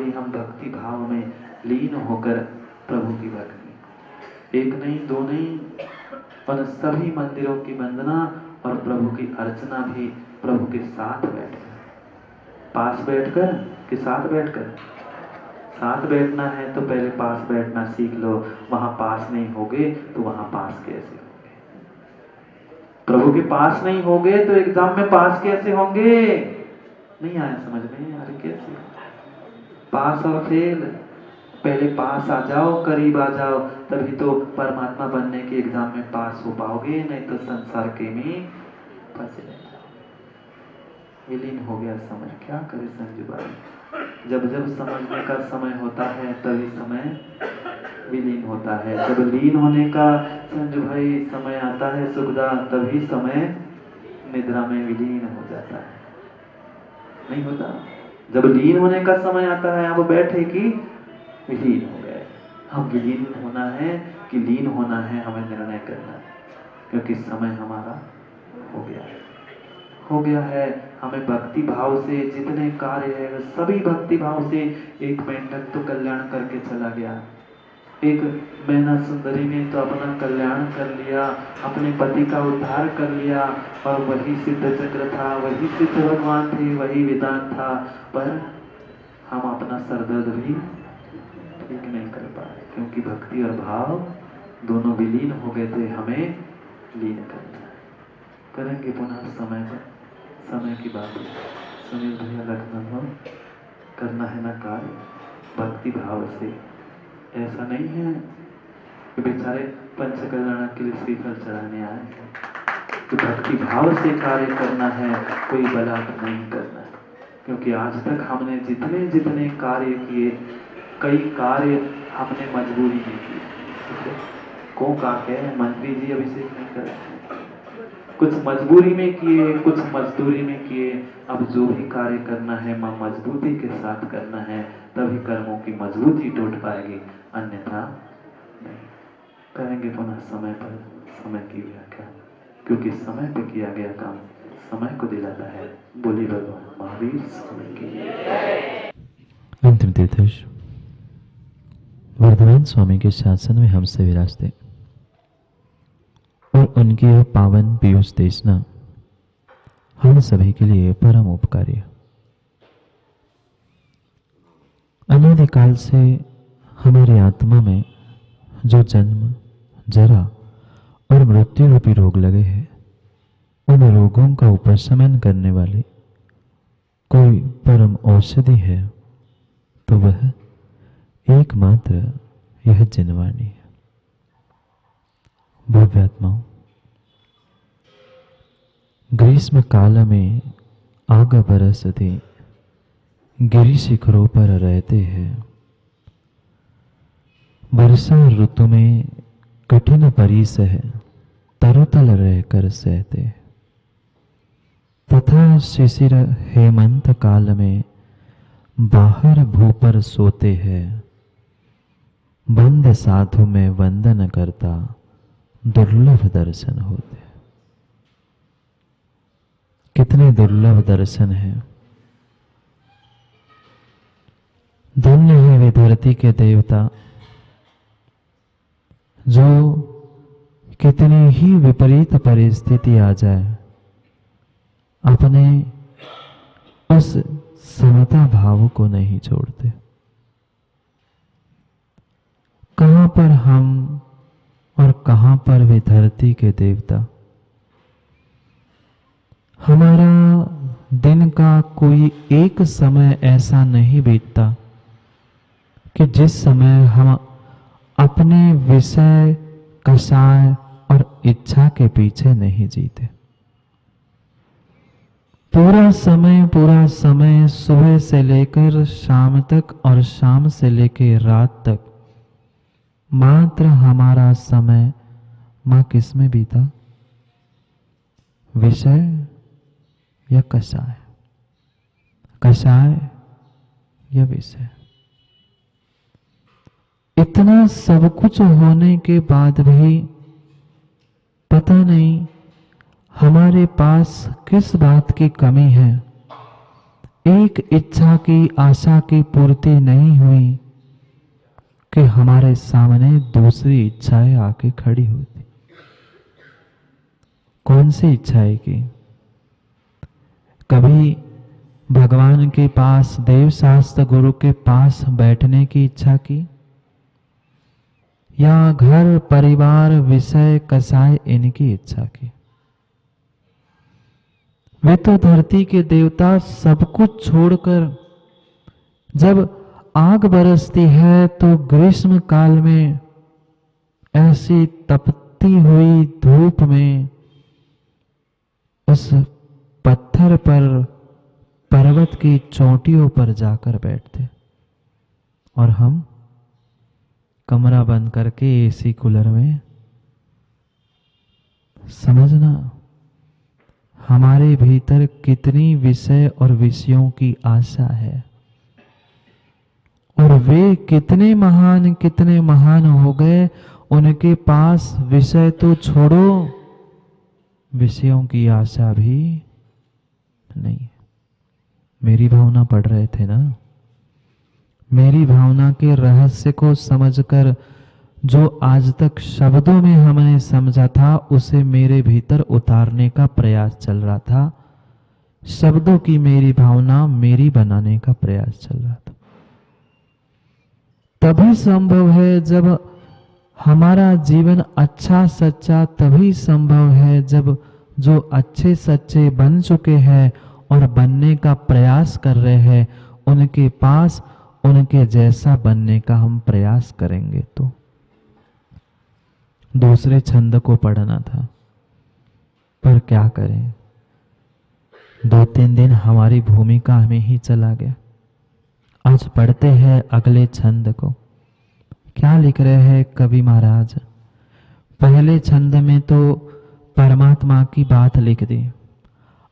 आइए हम भक्ति भाव में लीन होकर प्रभु की भक्ति, एक नहीं दो नहीं, पर सभी मंदिरों की वंदना और प्रभु की अर्चना भी प्रभु के साथ बैठकर, पास बैठकर कि साथ बैठकर। साथ बैठना है तो पहले पास बैठना सीख लो। वहां पास नहीं होगे तो वहां पास कैसे होंगे? प्रभु के पास नहीं होगे तो एग्जाम में पास कैसे होंगे? नहीं आया समझ में? यार कैसे पास और फेल? पहले पास आ जाओ, करीब आ जाओ, तभी तो परमात्मा बनने के एग्जाम में पास हो पाओगे, नहीं तो संसार के में फंसे रह जाओ। विलीन हो गया समझ, क्या करे संजू भाई? जब जब समझने का समय होता है तभी समय विलीन होता है। जब लीन होने का संजू भाई समय आता है सुखदा, तभी समय निद्रा में विलीन हो जाता है। नहीं होता? जब लीन होने का समय आता है, आप बैठे कि विलीन हो गए। हम विलीन होना है कि लीन होना है, हमें निर्णय करना है, क्योंकि समय हमारा हो गया है, हो गया है। हमें भक्ति भाव से जितने कार्य है सभी भक्ति भाव से एक मेंढक तो कल्याण करके चला गया। एक मैना सुंदरी ने तो अपना कल्याण कर लिया, अपने पति का उद्धार कर लिया, और वही सिद्ध चक्र था, वही सिद्ध भगवान थे, वही विधान था, पर हम अपना सरदर्द भी ठीक नहीं कर पाए, क्योंकि भक्ति और भाव दोनों विलीन हो गए थे। हमें लीन करना है। करेंगे पुनः समय पर, समय की बात है। सुनील भैया लखनऊ करना है ना कार्य भक्ति भाव से। ऐसा नहीं है कि बेचारे पंचकल्याण के लिए श्रीफल चढ़ाने आए हैं, तो भक्ति भाव से कार्य करना है, कोई बलात् नहीं करना है। क्योंकि आज तक हमने जितने जितने कार्य किए, कई कार्य हमने मजबूरी में किए। को का है मंत्री जी अभिषेक नहीं कर रहे, कुछ मजबूरी में किए, कुछ मजदूरी में किए। अब जो भी कार्य करना है मजबूती के साथ करना है, तभी कर्मों की मजबूती टूट पाएगी, अन्यथा नहीं। करेंगे पुनः समय पर, समय की व्याख्या, क्योंकि समय पे किया गया काम समय को दिलाता है। बोली भगवान महावीर स्वामी की। अंतिम तीर्थश वर्धमान स्वामी के शासन में हमसे विराजते और उनकी यह पावन पीयूष देशना हम सभी के लिए परम उपकारी। अनादिकाल से हमारी आत्मा में जो जन्म, जरा और मृत्यु रूपी रोग लगे हैं, उन रोगों का उपशमन करने वाली कोई परम औषधि है तो वह एकमात्र यह जिनवाणी है। भव्यात्माओं, ग्रीष्म काल में आग बरसती गिरि शिखरों पर रहते हैं, वर्षा ऋतु में कठिन परिसह तरुतल रहकर सहते हैं, तथा शिशिर हेमंत काल में बाहर भू पर सोते हैं। बंद साधु में वंदन करता दुर्लभ दर्शन होते। कितने दुर्लभ दर्शन हैं। धन्य है वे धरती के देवता जो कितनी ही विपरीत परिस्थिति आ जाए, अपने उस समता भाव को नहीं छोड़ते। कहां पर हम और कहां पर वे धरती के देवता। हमारा दिन का कोई एक समय ऐसा नहीं बीतता कि जिस समय हम अपने विषय, कषाय और इच्छा के पीछे नहीं जीते। पूरा समय सुबह से लेकर शाम तक और शाम से लेकर रात तक मात्र हमारा समय मां किस में बीता? विषय या कषाय, कषाय या विषय। इतना सब कुछ होने के बाद भी पता नहीं हमारे पास किस बात की कमी है, एक इच्छा की आशा की पूर्ति नहीं हुई कि हमारे सामने दूसरी इच्छाएं आके खड़ी होती। कौन सी इच्छाएं की? कभी भगवान के पास, देव शास्त्र गुरु के पास बैठने की इच्छा की, या घर परिवार विषय कसाय इनकी इच्छा की? वे तो धरती के देवता सब कुछ छोड़कर जब आग बरसती है तो ग्रीष्म काल में ऐसी तपती हुई धूप में उस पत्थर पर, पर्वत की चोटियों पर जाकर बैठते, और हम कमरा बंद करके एसी कूलर में। समझना हमारे भीतर कितनी विषय और विषयों की आशा है, और वे कितने महान हो गए। उनके पास विषय तो छोड़ो, विषयों की आशा भी नहीं। मेरी भावना पढ़ रहे थे ना? मेरी भावना के रहस्य को समझकर जो आज तक शब्दों में हमने समझा था, उसे मेरे भीतर उतारने का प्रयास चल रहा था। शब्दों की मेरी भावना मेरी बनाने का प्रयास चल रहा था। तभी संभव है जब हमारा जीवन अच्छा सच्चा, तभी संभव है जब जो अच्छे सच्चे बन चुके हैं और बनने का प्रयास कर रहे हैं, उनके पास उनके जैसा बनने का हम प्रयास करेंगे। तो दूसरे छंद को पढ़ना था, पर क्या करें, 2-3 दिन हमारी भूमिका में ही चला गया। आज पढ़ते हैं अगले छंद को। क्या लिख रहे हैं कवि महाराज? पहले छंद में तो परमात्मा की बात लिख दी।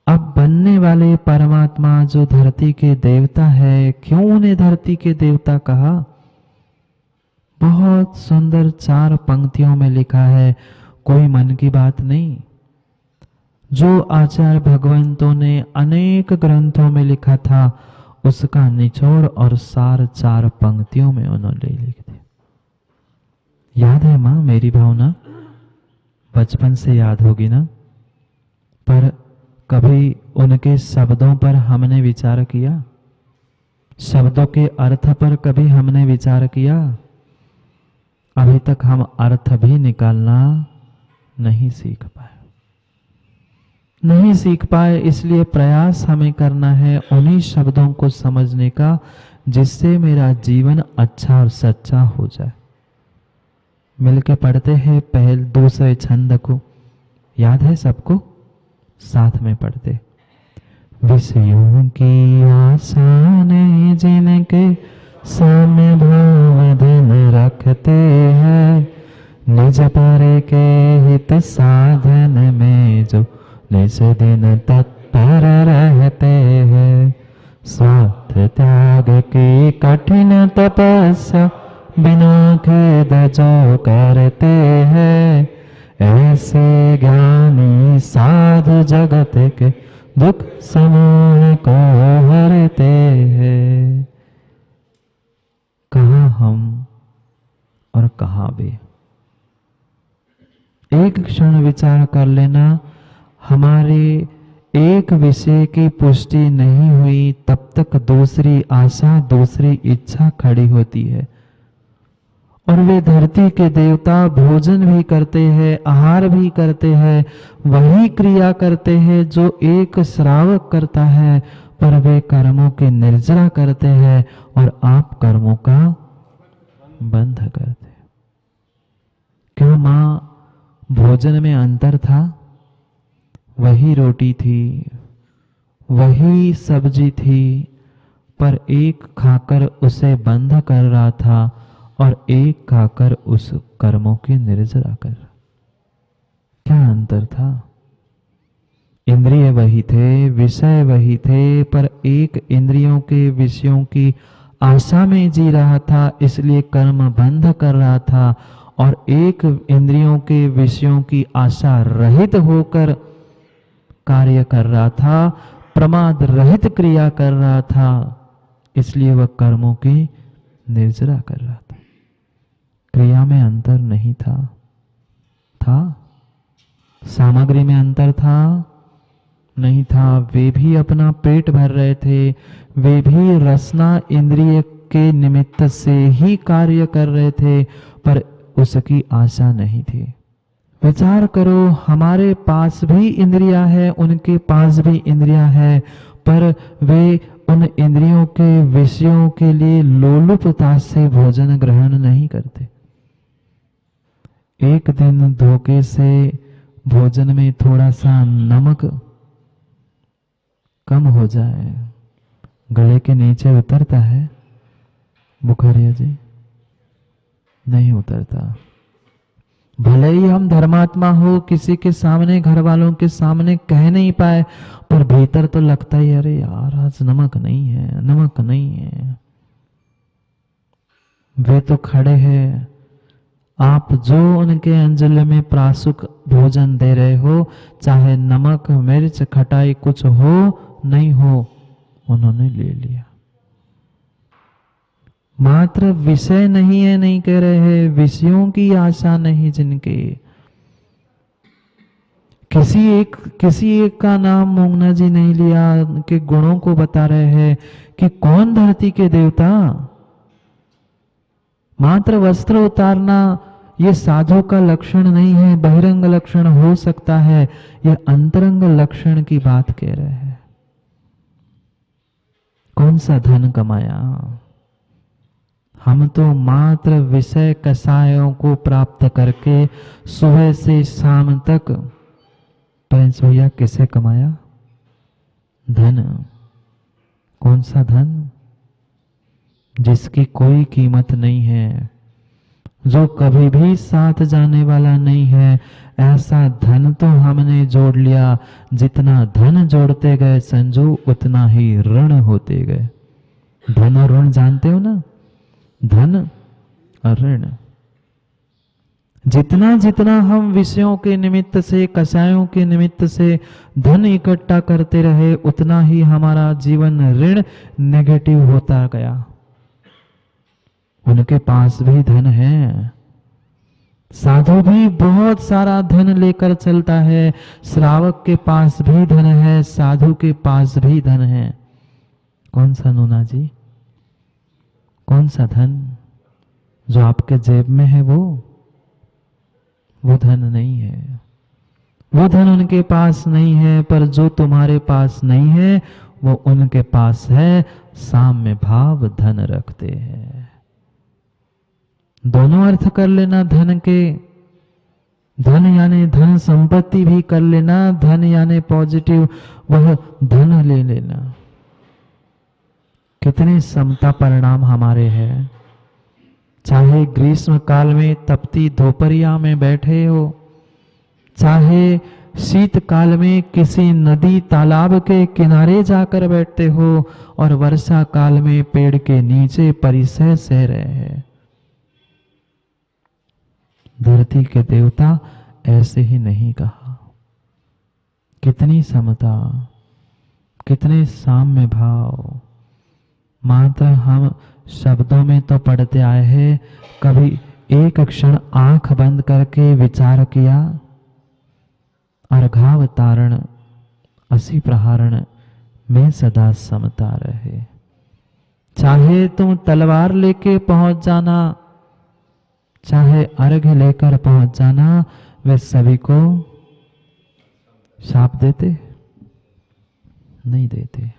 अब बनने वाले परमात्मा जो धरती के देवता है, क्यों उन्हें धरती के देवता कहा? बहुत सुंदर 4 पंक्तियों में लिखा है, कोई मन की बात नहीं। जो आचार्य भगवंतों ने अनेक ग्रंथों में लिखा था, उसका निचोड़ और सार 4 पंक्तियों में उन्होंने लिख दिया। याद है माँ मेरी भावना? बचपन से याद होगी ना? पर कभी उनके शब्दों पर हमने विचार किया? शब्दों के अर्थ पर कभी हमने विचार किया? अभी तक हम अर्थ भी निकालना नहीं सीख पाए। इसलिए प्रयास हमें करना है उन्हीं शब्दों को समझने का, जिससे मेरा जीवन अच्छा और सच्चा हो जाए। मिलके पढ़ते हैं पहले दूसरे छंद को। याद है सबको? साथ में पढ़ते। विषयों की आशा ने जिनके साम्य भाव धन रखते हैं, निज पर के हित साधन में जो निज दिन तत्पर रहते हैं। स्वार्थ त्याग की कठिन तपस्या बिना खेद जो करते हैं, ऐसे ज्ञानी साधु जगत के दुख समूह को हरते हैं। कहाँ हम और कहाँ वे? एक क्षण विचार कर लेना। हमारे एक विषय की पुष्टि नहीं हुई तब तक दूसरी आशा, दूसरी इच्छा खड़ी होती है। और वे धरती के देवता भोजन भी करते हैं, आहार भी करते हैं, वही क्रिया करते हैं जो एक श्रावक करता है, पर वे कर्मों की निर्जरा करते हैं और आप कर्मों का बंध करते हैं। क्यों माँ? भोजन में अंतर था, वही रोटी थी, वही सब्जी थी, पर एक खाकर उसे बंद कर रहा था और एक खाकर उस कर्मों की निर्जरा कर। क्या अंतर था? इंद्रिय वही थे, विषय वही थे, पर एक इंद्रियों के विषयों की आशा में जी रहा था, इसलिए कर्म बंध कर रहा था, और एक इंद्रियों के विषयों की आशा रहित होकर कार्य कर रहा था, प्रमाद रहित क्रिया कर रहा था, इसलिए वह कर्मों की निर्जरा कर रहा था। क्रिया में अंतर नहीं था। सामग्री में अंतर था? नहीं था। वे भी अपना पेट भर रहे थे, वे भी रसना इंद्रिय के निमित्त से ही कार्य कर रहे थे, पर उसकी आशा नहीं थी। विचार करो, हमारे पास भी इंद्रियां है, उनके पास भी इंद्रियां है, पर वे उन इंद्रियों के विषयों के लिए लोलुपता से भोजन ग्रहण नहीं करते। एक दिन धोखे से भोजन में थोड़ा सा नमक कम हो जाए, गले के नीचे उतरता है बुखारिया जी? नहीं उतरता। भले ही हम धर्मात्मा हो, किसी के सामने, घर वालों के सामने कह नहीं पाए, पर भीतर तो लगता ही अरे यार आज नमक नहीं है, नमक नहीं है। वे तो खड़े हैं, आप जो उनके अंजलि में प्रासुक भोजन दे रहे हो, चाहे नमक मिर्च खटाई कुछ हो नहीं हो, उन्होंने ले लिया। मात्र विषय नहीं है, नहीं कह रहे हैं, विषयों की आशा नहीं जिनके। किसी एक का नाम मोंगना जी नहीं लिया, उनके गुणों को बता रहे हैं कि कौन धरती के देवता। मात्र वस्त्र उतारना ये साधु का लक्षण नहीं है, बहिरंग लक्षण हो सकता है, यह अंतरंग लक्षण की बात कह रहे हैं। कौन सा धन कमाया? हम तो मात्र विषय कसायों को प्राप्त करके सुबह से शाम तक पैसोया किसे कमाया? धन। कौन सा धन? जिसकी कोई कीमत नहीं है, जो कभी भी साथ जाने वाला नहीं है, ऐसा धन तो हमने जोड़ लिया। जितना धन जोड़ते गए संजू, उतना ही ऋण होते गए। धन और ऋण जानते हो ना? धन और ऋण। जितना जितना हम विषयों के निमित्त से, कषायों के निमित्त से धन इकट्ठा करते रहे, उतना ही हमारा जीवन ऋण नेगेटिव होता गया। उनके पास भी धन है। साधु भी बहुत सारा धन लेकर चलता है, श्रावक के पास भी धन है, साधु के पास भी धन है। कौन सा नूना जी? कौन सा धन? जो आपके जेब में है वो धन नहीं है। वो धन उनके पास नहीं है, पर जो तुम्हारे पास नहीं है वो उनके पास है। साम्य भाव धन रखते हैं। दोनों अर्थ कर लेना धन के। धन यानी धन संपत्ति भी कर लेना, धन यानी पॉजिटिव, वह धन ले लेना। कितने समता परिणाम हमारे हैं। चाहे ग्रीष्म काल में तपती दोपहरिया में बैठे हो, चाहे शीतकाल में किसी नदी तालाब के किनारे जाकर बैठते हो, और वर्षा काल में पेड़ के नीचे परिसर सह रहे हैं। धरती के देवता ऐसे ही नहीं कहा। कितनी समता, कितने साम्य भाव। मात्र हम शब्दों में तो पढ़ते आए हैं, कभी एक क्षण आंख बंद करके विचार किया? अर्घावतारण असी प्रहारण में सदा समता रहे। चाहे तुम तलवार लेके पहुंच जाना, चाहे अर्घ लेकर पहुंच जाना, वे सभी को शाप देते नहीं देते।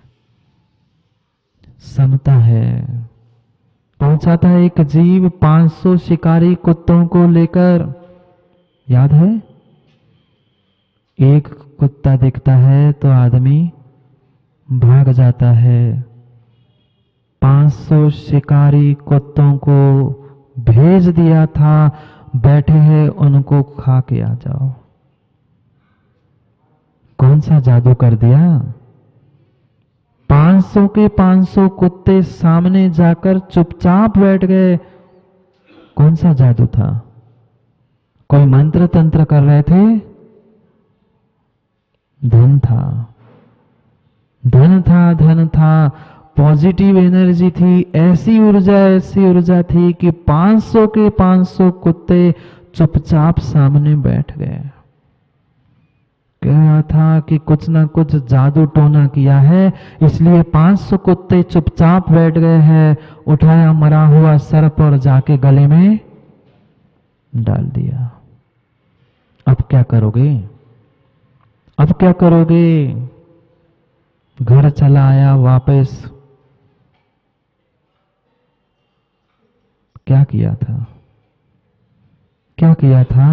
समता है। पहुंचा था एक जीव 500 शिकारी कुत्तों को लेकर, याद है? एक कुत्ता दिखता है तो आदमी भाग जाता है। 500 शिकारी कुत्तों को भेज दिया था, बैठे हैं उनको खा के आ जाओ। कौन सा जादू कर दिया? 500 के 500 कुत्ते सामने जाकर चुपचाप बैठ गए। कौन सा जादू था? कोई मंत्र तंत्र कर रहे थे? धन था। धन था, पॉजिटिव एनर्जी थी, ऐसी ऊर्जा थी कि 500 के 500 कुत्ते चुपचाप सामने बैठ गए। कह रहा था कि कुछ ना कुछ जादू टोना किया है, इसलिए 500 कुत्ते चुपचाप बैठ गए हैं। उठाया मरा हुआ सर्प और जाके गले में डाल दिया। अब क्या करोगे? अब क्या करोगे? घर चला आया वापस। क्या किया था? क्या किया था?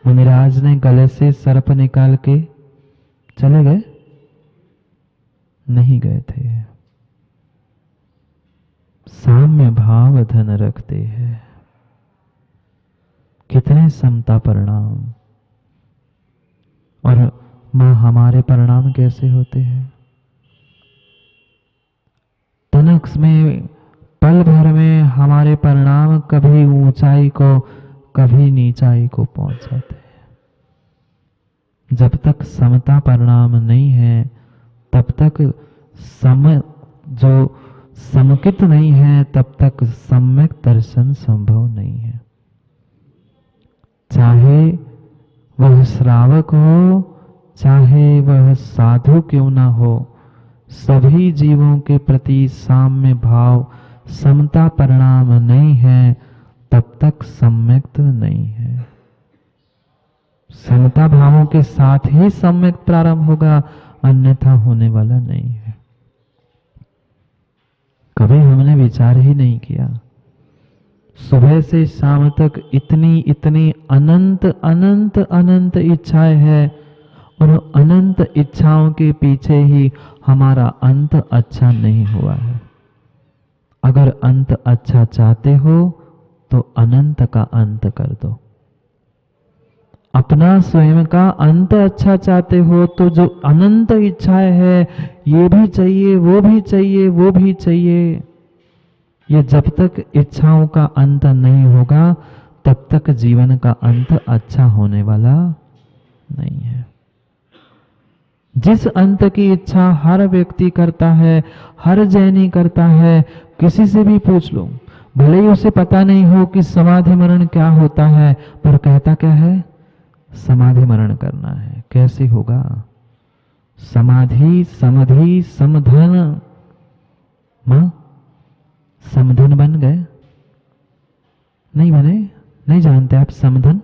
मुनिराज ने गले से सर्प निकाल के चले गए? नहीं गए थे। साम्य भाव धन रखते हैं। कितने समता परिणाम। और मां हमारे परिणाम कैसे होते हैं? तनक में, पल भर में हमारे परिणाम कभी ऊंचाई को कभी नीचाई को पहुंच जाते हैं। जब तक समता परिणाम नहीं है तब तक जो समुचित नहीं है तब तक सम्यक दर्शन संभव नहीं है। चाहे वह श्रावक हो, चाहे वह साधु क्यों ना हो, सभी जीवों के प्रति साम्य भाव, समता परिणाम नहीं है तब तक सम्यक नहीं है। समता भावों के साथ ही सम्यक प्रारंभ होगा, अन्यथा होने वाला नहीं है। कभी हमने विचार ही नहीं किया। सुबह से शाम तक इतनी इतनी अनंत अनंत अनंत इच्छाएं हैं, और अनंत इच्छाओं के पीछे ही हमारा अंत अच्छा नहीं हुआ है। अगर अंत अच्छा चाहते हो तो अनंत का अंत कर दो। अपना स्वयं का अंत अच्छा चाहते हो तो जो अनंत इच्छाएं है, ये भी चाहिए, वो भी चाहिए, वो भी चाहिए, ये जब तक इच्छाओं का अंत नहीं होगा तब तक जीवन का अंत अच्छा होने वाला नहीं है। जिस अंत की इच्छा हर व्यक्ति करता है, हर जैनी करता है, किसी से भी पूछ लो, भले ही उसे पता नहीं हो कि समाधि मरण क्या होता है, पर कहता क्या है? समाधि मरण करना है। कैसे होगा? समाधि समधि समधन। मां समधन बन गए? नहीं बने? नहीं जानते आप समधन?